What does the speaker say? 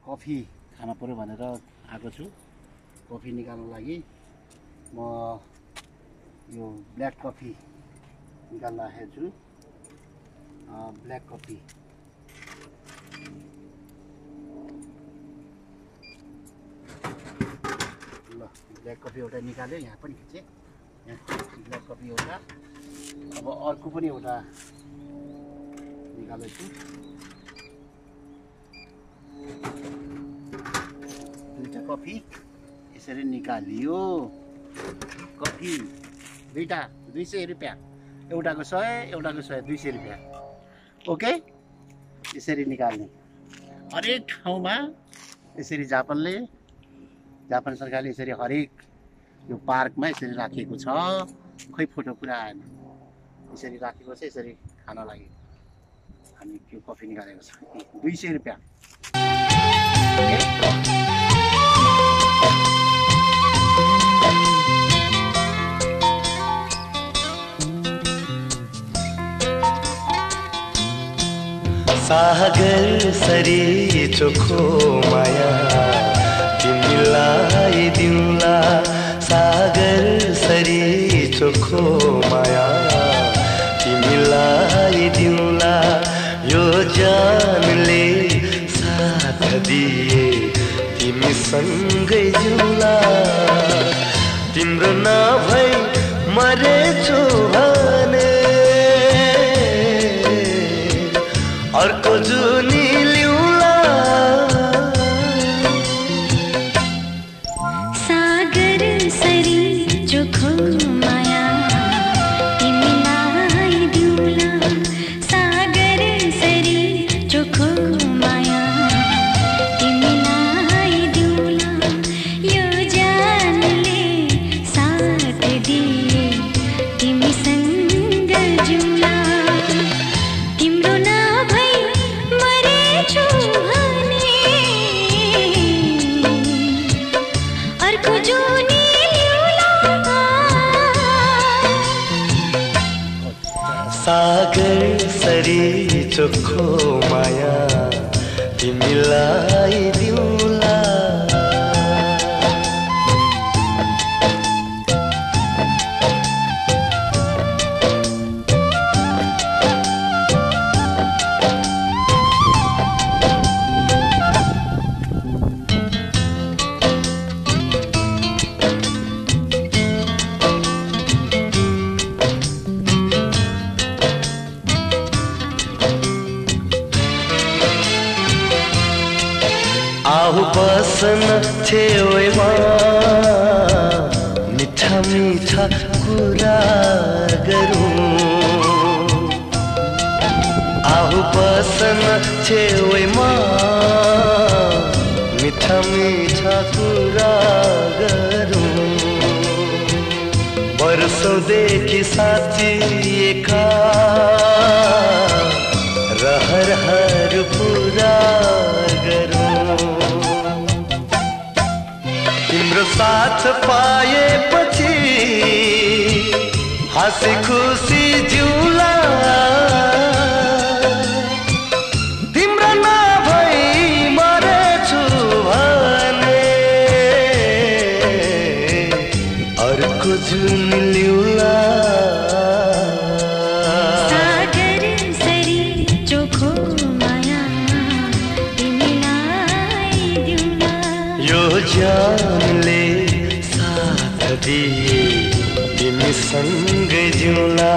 Coffee खान पर्यो भनेर आएको छु। कफी निकाल्नको लागि म यो ब्ल्याक कफी निकाल्न आएको छु। ब्ल्याक कफी ल, ब्ल्याक कफी एउटा निकाल्यो, यहाँ पनि खिचेँ। यहाँ ब्ल्याक कफी एउटा, अब अर्को पनि एउटा निकालेको छु। दुईटा कफी यसरी निकालियो। कफी दुईटा 200 रुपियाँ, एउटाको 100, एउटाको 100, 200 रुपियाँ। ओके, यसरी निकाल्ने हरेक ठाउँमा। यसरी जापान सरकारले यसरी हरेक यो पार्कमा यसरी राखेको छ। खोइ फोटो पुरा आएन। यसरी राखेको छ, यसरी खान लागि हामी त्यो कफी निकालेको छ। 200 रुपियाँ। सागर सरी चोखो माया तिमीलाई दिउँला। सागर सरी चोखो माया तिमीलाई दिउँला। यो जानले साथ दिए तिमीसँगै जिउँला। तिम्रो नभई मरेछु भने अर्को जुनी ल्याउला। सागर सरी चोखो माया तिमीलाई दिउँला। सागर सरी चोखो माया तिमीलाई दिउँला। यो जानले साथ दिए तिमीसँग जिउँला। तिम्रो नभई मरेछु भने अर्को जुनी ल्याउला। सागर सरी चोखो माया तिमीलाई दिउँला। आऊ बसन छेउमा मिठा मिठा कुरा गरौँ। आऊ बसन छेउमा मिठा मिठा कुरा गरौँ। वर्षौंदेखि साथिएका रहरहरू पुरा गरौँ। तिम्रो साथ पाएपछि हाँसी खुसी जिउँला। तिम्रो नभई मरेछु भने अर्को जुन ल्याउला। सागर सरी चोखो माया तिमीलाई दिउँला। यो जानले साथ दिए तिमीसँगै जिउँला।